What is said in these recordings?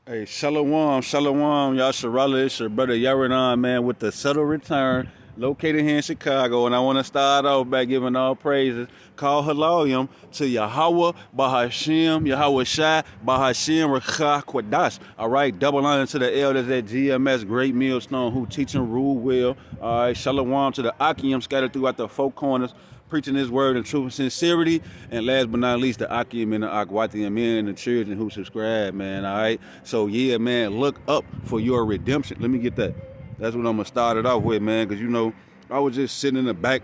Hey, shalom, shalom, Yasharala. It's your brother Yaradan, man, with the subtle return, located here in Chicago. And I want to start off by giving all praises, call halayim to Yahweh, Bahashim, Yahweh Shai, Bahashim, Rakha, Kwadash. All right, double honor to the elders at GMS, Great Millstone, who teach and rule well. All right, shalom to the Akim scattered throughout the four corners, preaching his word in truth and sincerity. And last but not least, the Akim and the Akwati men and the children who subscribe, man, all right? So, yeah, man, look up for your redemption. Let me get that. That's what I'm going to start it off with, man, because, you know, I was just sitting in the back,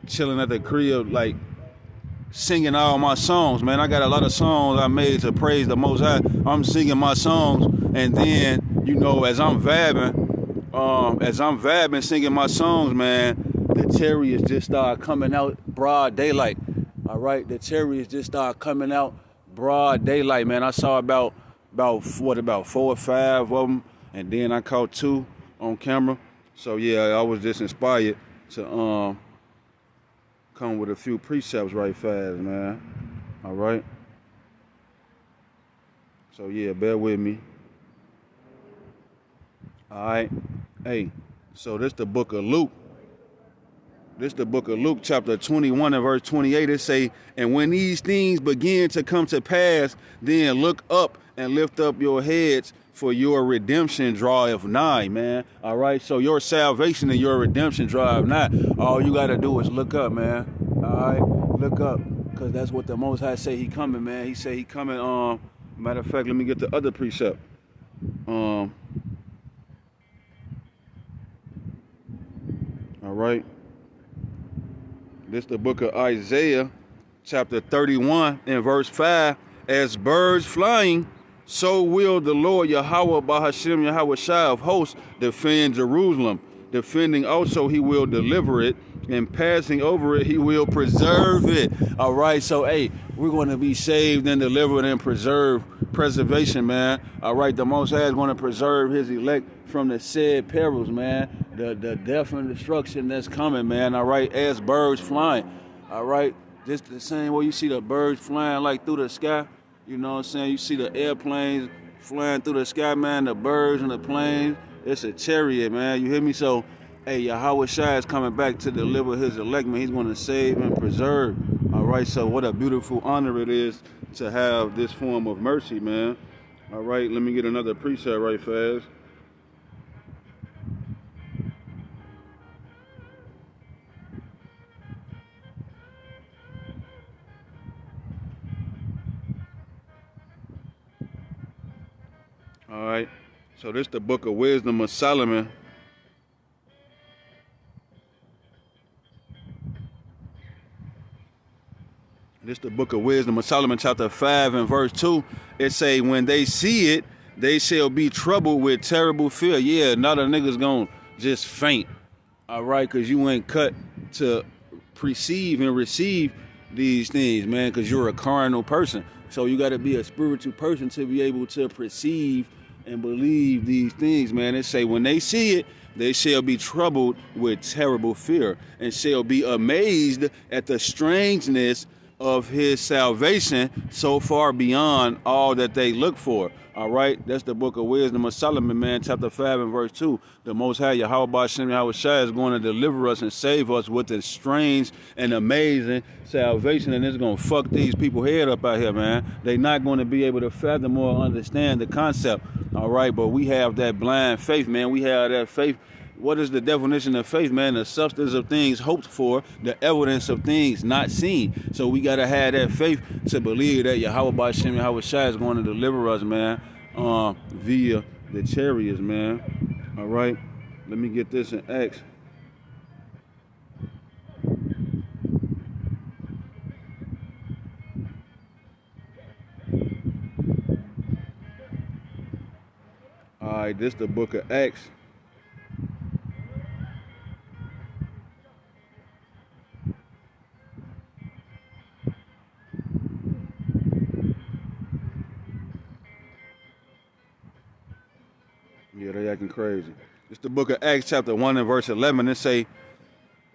chilling at the crib, like, singing all my songs, man. I got a lot of songs I made to praise the Most High. I'm singing my songs, and then, you know, as I'm vabbing, singing my songs, man, the chariots just start coming out broad daylight. All right, the chariots just start coming out broad daylight, man. I saw about 4 or 5 of them, and then I caught 2 on camera. So yeah, I was just inspired to come with a few precepts right fast, man. All right. So yeah, bear with me. All right. Hey, so this the book of Luke. This the book of Luke, chapter 21 and verse 28. It say, and when these things begin to come to pass, then look up and lift up your heads, for your redemption draweth nigh, man. All right, so your salvation and your redemption draweth nigh. All you got to do is look up, man. All right, look up, because that's what the Most High say he coming, man. He say he coming. Matter of fact, let me get the other precept. All right. This the book of Isaiah, chapter 31 and verse 5. As birds flying, so will the Lord Yahweh Bahashim Yahweh Shai of hosts defend Jerusalem. Defending also he will deliver it, and passing over it he will preserve it. All right, so hey, we're going to be saved and delivered and preservation, man. All right, the Most High is going to preserve his elect from the said perils, man. The death and destruction that's coming, man. All right, as birds flying. All right, just the same way you see the birds flying like through the sky. You know what I'm saying? You see the airplanes flying through the sky, man. The birds and the planes. It's a chariot, man. You hear me? So, hey, Yahweh Shai is coming back to deliver his elect, man. He's going to save and preserve. All right, so what a beautiful honor it is to have this form of mercy, man. All right, let me get another precept right fast. All right, so this is the book of wisdom of Solomon. This is the book of wisdom of Solomon, chapter 5 and verse 2. It say, when they see it, they shall be troubled with terrible fear. Yeah, not a nigga's gonna just faint. All right, because you ain't cut to perceive and receive these things, man, because you're a carnal person. So you got to be a spiritual person to be able to perceive and believe these things, man. It say, when they see it, they shall be troubled with terrible fear, and shall be amazed at the strangeness of his salvation, so far beyond all that they look for. All right, that's the book of wisdom of Solomon, man, chapter 5 and verse 2. The Most High Yahweh Ba'ashem Yahweh Shai is going to deliver us and save us with this strange and amazing salvation, and it's going to fuck these people head up out here, man. They're not going to be able to fathom or understand the concept. All right, but we have that blind faith, man. We have that faith. What is the definition of faith, man? The substance of things hoped for, the evidence of things not seen. So we got to have that faith to believe that Yahweh Ba'ashem Yahweh Shai is going to deliver us, man, via the chariots, man. All right, let me get this in Acts. All right, this is the book of Acts. Yeah, they acting crazy. It's the book of Acts, chapter 1 and verse 11. It say,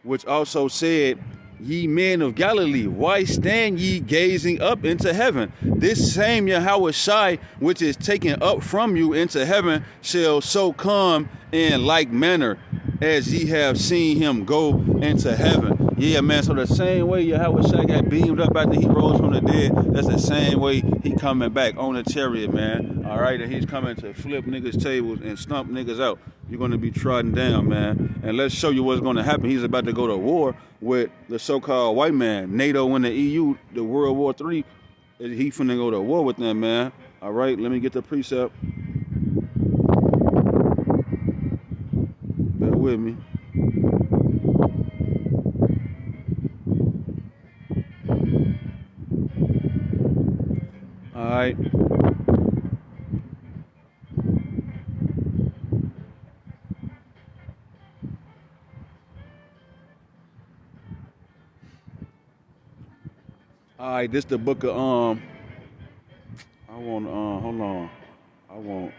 which also said, ye men of Galilee, why stand ye gazing up into heaven? This same Yahweh Shai, which is taken up from you into heaven, shall so come in like manner as ye have seen him go into heaven. Yeah, man, so the same way Yahweh Shai got beamed up after he rose from the dead, that's the same way he coming back on the chariot, man. All right, and he's coming to flip niggas' tables and stomp niggas out. You're going to be trodden down, man. And let's show you what's going to happen. He's about to go to war with the so-called white man. NATO and the EU, the World War III, he finna go to war with them, man. All right, let me get the precept. Bear with me. All right. All right, this the book of I want hold on. I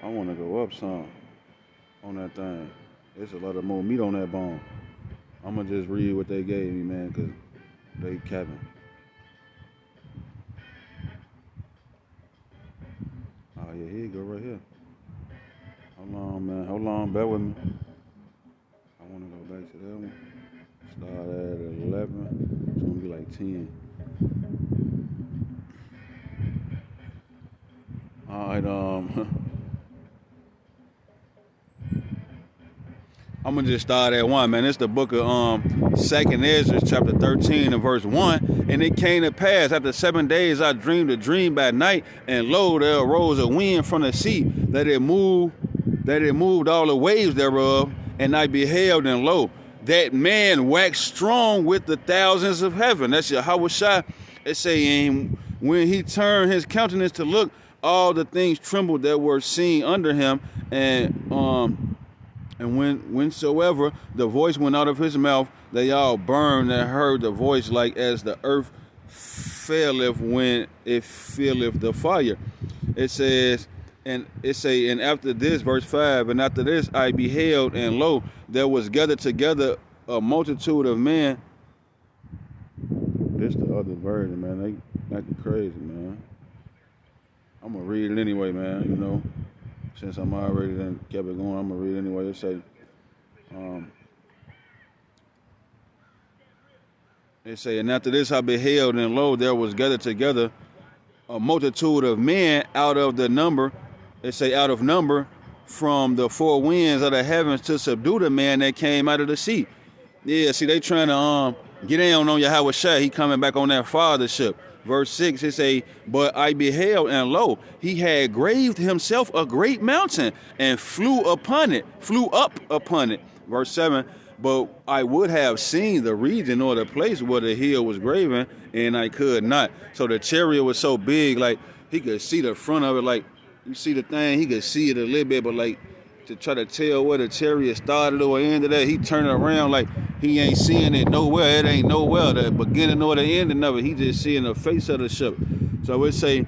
want to go up some on that thing. There's a lot of more meat on that bone. I'm gonna just read what they gave me, man, cause they capping. Oh yeah, here you go right here. Hold on, man. Hold on, bear with me. I want to go back to that one. Start at 11. It's gonna be like 10. All right, I'm gonna just start at 1, man. It's the book of 2nd Ezra, chapter 13 and verse 1. And it came to pass after 7 days I dreamed a dream by night, and lo, there arose a wind from the sea that it moved all the waves thereof, and I beheld, and lo, that man waxed strong with the thousands of heaven. That's Yahweh Shai. It's saying when he turned his countenance to look, all the things trembled that were seen under him, and whensoever the voice went out of his mouth, they all burned and heard the voice like as the earth faileth when it filleth the fire. It says, and after this, verse 5, and after this I beheld, and lo, there was gathered together a multitude of men. This the other version, man. They acting crazy, man. I'm gonna read it anyway, man. You know, since I'm already done kept it going, I'm gonna read it anyway. It say, and after this I beheld, and lo, there was gathered together a multitude of men out of the number. It say out of number from the four winds of the heavens to subdue the man that came out of the sea. Yeah, see, they trying to get down on Yahweh Shai. He coming back on that fathership. Verse 6, it say, but I beheld, and lo, he had graved himself a great mountain, and flew up upon it. Verse 7, but I would have seen the region or the place where the hill was graven, and I could not. So the chariot was so big, like, he could see the front of it, like, you see the thing, he could see it a little bit, but like, to try to tell where the chariot started or ended at, he turned around like he ain't seeing it nowhere. It ain't nowhere, the beginning or the ending of it. He just seeing the face of the ship. So it say,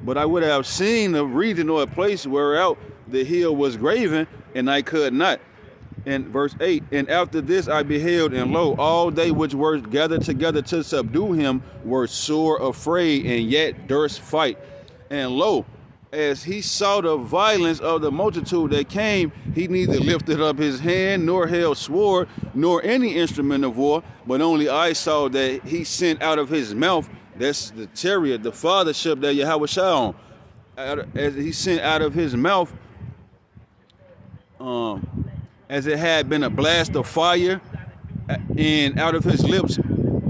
but I would have seen the region or a place where out the hill was graven, and I could not. And verse 8, and after this I beheld, and lo, all they which were gathered together to subdue him were sore afraid, and yet durst fight. And lo, as he saw the violence of the multitude that came, he neither lifted up his hand, nor held sword, nor any instrument of war, but only I saw that he sent out of his mouth, that's the chariot, the fathership that Yahweh Shai on, as he sent out of his mouth, as it had been a blast of fire, and out of his lips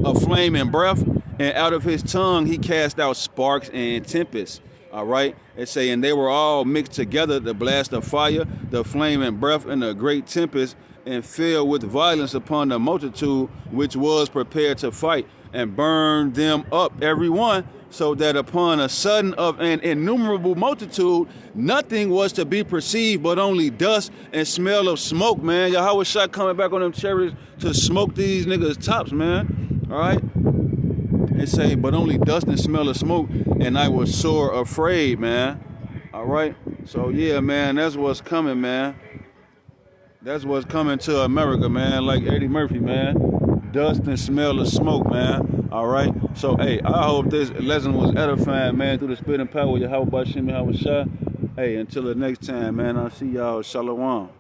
a flame and breath, and out of his tongue he cast out sparks and tempests. All right, it say, and they were all mixed together, the blast of fire, the flame and breath, and a great tempest, and fell with violence upon the multitude which was prepared to fight, and burned them up every one, so that upon a sudden of an innumerable multitude, nothing was to be perceived but only dust and smell of smoke, man. Yahweh Shai coming back on them chariots to smoke these niggas' tops, man. All right. It say, but only dust and smell of smoke, and I was sore afraid, man. All right. So yeah, man, that's what's coming, man. That's what's coming to America, man. Like Eddie Murphy, man. dust and smell of smoke, man. All right. So, hey, I hope this lesson was edifying, man, through the spirit and power of Yahweh Bashim Yahweh Shah. Hey, until the next time, man, I'll see y'all. Shalom.